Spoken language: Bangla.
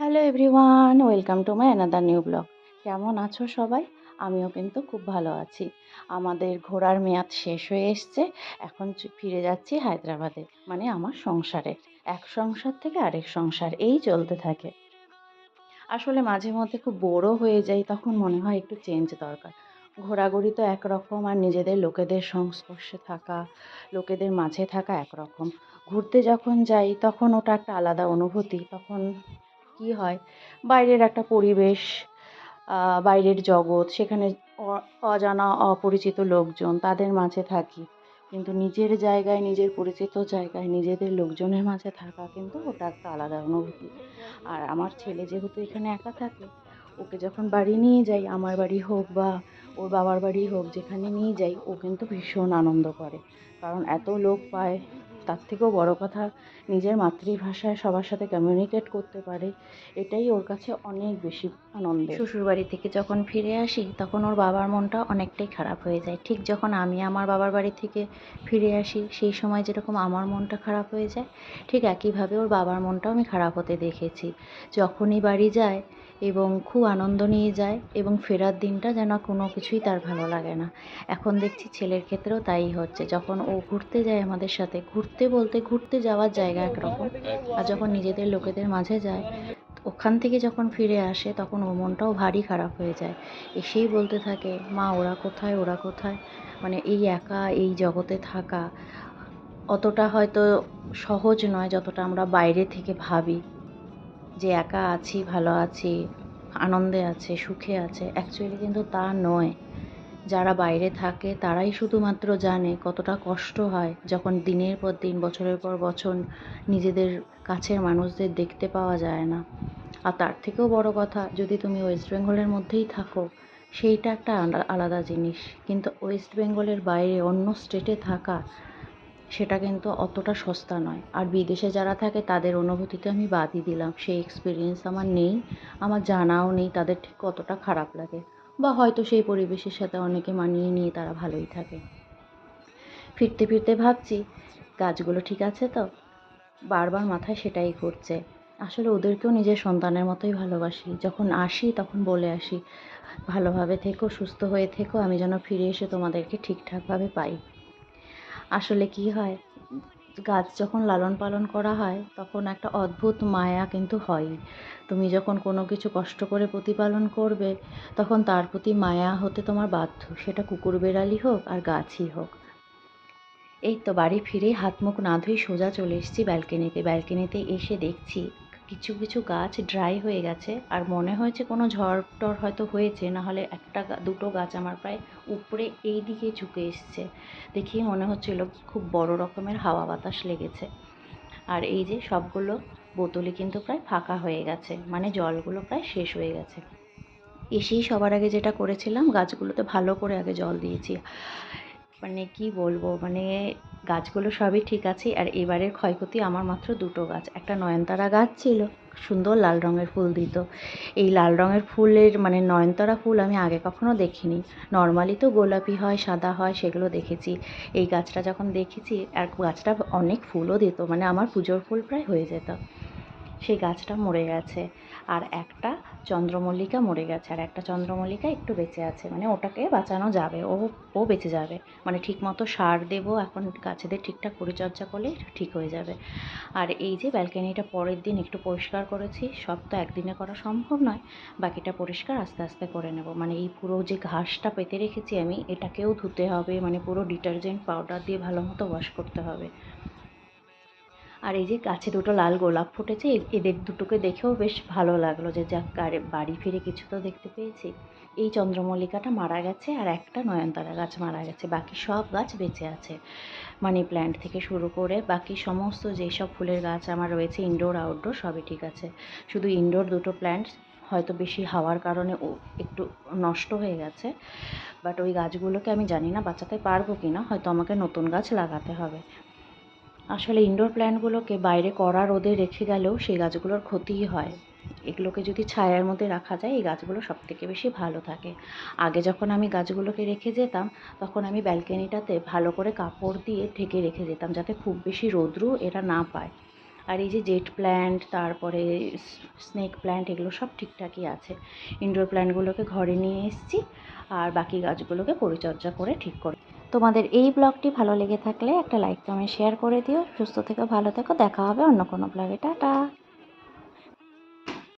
Hello everyone, welcome to my another new blog. কেমন আছো সবাই? আমিও কিন্তু খুব ভালো আছি। আমাদের ঘোরার মেয়াদ শেষ হয়ে এসছে। এখন ফিরে যাচ্ছি হায়দ্রাবাদে, মানে আমার সংসারে। এক সংসার থেকে আরেক সংসার এই চলতে থাকে। আসলে মাঝে মধ্যে খুব বোরও হয়ে যাই, তখন মনে হয় একটু চেঞ্জ দরকার। ঘোরাঘুরি তো একরকম, আর নিজেদের লোকেদের সংস্পর্শে থাকা, লোকেদের মাঝে থাকা একরকম। ঘুরতে যখন যাই তখন ওটা একটা আলাদা অনুভূতি। তখন কি হয়, বাইরের একটা পরিবেশ, বাইরের জগৎ, সেখানে অজানা অপরিচিত লোকজন, তাদের মাঝে থাকি। কিন্তু নিজের জায়গায়, নিজের পরিচিত জায়গায়, নিজেদের লোকজনের মাঝে থাকা কিন্তু ওটা একটা আলাদা অনুভূতি। আর আমার ছেলে যেহেতু এখানে একা থাকে, ওকে যখন বাড়ি নিয়ে যাই, আমার বাড়ি হোক বা ওর বাবার বাড়ি হোক, যেখানে নিয়ে যাই, ও কিন্তু ভীষণ আনন্দ করে। কারণ এত লোক পায়, তার থেকেও বড় কথা, নিজের মাতৃভাষায় সবার সাথে কমিউনিকেট করতে পারে, এটাই ওর কাছে অনেক বেশি আনন্দের। শ্বশুরবাড়ি থেকে যখন ফিরে আসি তখন ওর বাবার মনটা অনেকটাই খারাপ হয়ে যায়। ঠিক যখন আমি আমার বাবার বাড়ি থেকে ফিরে আসি, সেই সময় যেরকম আমার মনটা খারাপ হয়ে যায়, ঠিক একইভাবে ওর বাবার মনটাও আমি খারাপ হতে দেখেছি। যখনই বাড়ি যায় এবং খুব আনন্দ নিয়ে যায়, এবং ফেরার দিনটা যেন কোনো কিছুই তার ভালো লাগে না। এখন দেখছি ছেলের ক্ষেত্রেও তাই হচ্ছে। যখন ও ঘুরতে যায় আমাদের সাথে, ঘুরতে বলতে ঘুরতে যাওয়ার জায়গা একরকম, আর যখন নিজেদের লোকেদের মাঝে যায়, ওখান থেকে যখন ফিরে আসে তখন ওর মনটাও ভারী খারাপ হয়ে যায়। এসেই বলতে থাকে, মা ওরা কোথায়, ওরা কোথায়। মানে এই একা এই জগতে থাকা অতটা হয়তো সহজ নয় যতটা আমরা বাইরে থেকে ভাবি, যে একা আছি, ভালো আছি, আনন্দে আছে, সুখে আছে। অ্যাকচুয়ালি কিন্তু তা নয়। যারা বাইরে থাকে তারাই শুধুমাত্র জানে কতটা কষ্ট হয় যখন দিনের পর দিন, বছরের পর বছর নিজেদের কাছের মানুষদের দেখতে পাওয়া যায় না। আর তার থেকেও বড় কথা, যদি তুমি ওয়েস্ট বেঙ্গলের মধ্যেই থাকো, সেইটা একটা আলাদা জিনিস। কিন্তু ওয়েস্ট বেঙ্গলের বাইরে অন্য স্টেটে থাকা, সেটা কিন্তু অতটা সস্তা নয়। আর বিদেশে যারা থাকে তাদের অনুভূতি তো আমি বাদই দিলাম, সেই এক্সপিরিয়েন্স আমার নেই, আমার জানাও নেই তাদের ঠিক কতটা খারাপ লাগে, বা হয়তো সেই পরিবেশের সাথে অনেকে মানিয়ে নিয়ে তারা ভালোই থাকে। ফিরতে ফিরতে ভাবছি, গাছগুলো ঠিক আছে তো? বারবার মাথায় সেটাই ঘুরছে। আসলে ওদেরকেও নিজের সন্তানের মতোই ভালোবাসি। যখন আসি তখন বলে আসি, ভালোভাবে থেকো, সুস্থ হয়ে থেকো, আমি যেন ফিরে এসে তোমাদেরকে ঠিকঠাকভাবে পাই। আসলে কি হয়, গাছ যখন লালন পালন করা হয় তখন একটা অদ্ভুত মায়া কিন্তু হয়ই। তুমি যখন কোনো কিছু কষ্ট করে প্রতিপালন করবে, তখন তার প্রতি মায়া হতে তোমার বাধ্য, সেটা কুকুর বেড়ালই হোক আর গাছই হোক। এই তো বাড়ি ফিরে হাত মুখ না ধুয়ে সোজা চলে এসেছি ব্যালকনিতে। ব্যালকনিতে এসে দেখছি কিছু কিছু গাছ ড্রাই হয়ে গেছে, আর মনে হয়েছে কোনো ঝড় টড় হয়তো হয়েছে, না হলে একটা দুটো গাছ আমার প্রায় উপরে এই দিকে ঝুঁকে এসছে। দেখেই মনে হচ্ছিল খুব বড় রকমের হাওয়া বাতাস লেগেছে। আর এই যে সবগুলো বোতলই কিন্তু প্রায় ফাঁকা হয়ে গেছে, মানে জলগুলো প্রায় শেষ হয়ে গেছে। এসেই সবার আগে যেটা করেছিলাম, গাছগুলোতে ভালো করে আগে জল দিয়েছি। মানে কি বলবো, মানে গাছগুলো সবই ঠিক আছে। আর এবারের ক্ষয়ক্ষতি আমার মাত্র দুটো গাছ। একটা নয়নতারা গাছ ছিল, সুন্দর লাল রঙের ফুল দিত। এই লাল রঙের ফুলের মানে নয়নতারা ফুল আমি আগে কখনো দেখিনি। নর্মালি তো গোলাপি হয়, সাদা হয়, সেগুলো দেখেছি। এই গাছটা যখন দেখেছি, আর গাছটা অনেক ফুলও দিত, মানে আমার পুজোর ফুল প্রায় হয়ে যেত। সেই গাছটা মরে গেছে। আর একটা চন্দ্রমল্লিকা মরে গেছে, আর একটা চন্দ্রমল্লিকা একটু বেঁচে আছে, মানে ওটাকে বাঁচানো যাবে, ও বেঁচে যাবে। মানে ঠিকমতো সার দেবো এখন, গাছেদের ঠিকঠাক পরিচর্যা করলেই ঠিক হয়ে যাবে। আর এই যে ব্যালকনিটা পরের দিন একটু পরিষ্কার করেছি, সব তো একদিনে করা সম্ভব নয়, বাকিটা পরিষ্কার আস্তে আস্তে করে নেব। মানে এই পুরো যে ঘাসটা পেতে রেখেছি আমি, এটাকেও ধুতে হবে, মানে পুরো ডিটারজেন্ট পাউডার দিয়ে ভালো মতো ওয়াশ করতে হবে। আর এই যে গাছে দুটো লাল গোলাপ ফুটেছে, এদের দুটোকে দেখেও বেশ ভালো লাগলো, যে যাক বাড়ি ফিরে কিছু তো দেখতে পেয়েছি। এই চন্দ্রমল্লিকাটা মারা গেছে, আর একটা নয়নতারা গাছ মারা গেছে, বাকি সব গাছ বেঁচে আছে। মানি প্ল্যান্ট থেকে শুরু করে বাকি সমস্ত যেসব ফুলের গাছ আমার রয়েছে, ইনডোর আউটডোর সবই ঠিক আছে। শুধু ইনডোর দুটো প্ল্যান্টস হয়তো বেশি হাওয়ার কারণে একটু নষ্ট হয়ে গেছে। বাট ওই গাছগুলোকে আমি জানি না বাঁচাতে পারবো কি না, হয়তো আমাকে নতুন গাছ লাগাতে হবে। আসলে ইনডোর প্ল্যান্টগুলোকে বাইরে কড়া রোদে রেখে গেলেও সেই গাছগুলোর ক্ষতিই হয়। এগুলোকে যদি ছায়ার মধ্যে রাখা যায়, এই গাছগুলো সবথেকে বেশি ভালো থাকে। আগে যখন আমি গাছগুলোকে রেখে যেতাম, তখন আমি ব্যালকনিটাতে ভালো করে কাপড় দিয়ে ঢেকে রেখে যেতাম, যাতে খুব বেশি রৌদ্র এরা না পায়। আর এই যে জেট প্ল্যান্ট, তারপরে স্নেক প্ল্যান্ট, এগুলো সব ঠিকঠাকই আছে। ইনডোর প্ল্যান্টগুলোকে ঘরে নিয়ে এসেছি, আর বাকি গাছগুলোকে পরিচর্যা করে ঠিক করে। তোমাদের এই ব্লগটি ভালো লেগে থাকলে একটা লাইক কমেন্ট শেয়ার করে দিও। সুস্থ থেকো, ভালো থেকো, দেখা হবে অন্য কোনো ব্লগে। টাটা।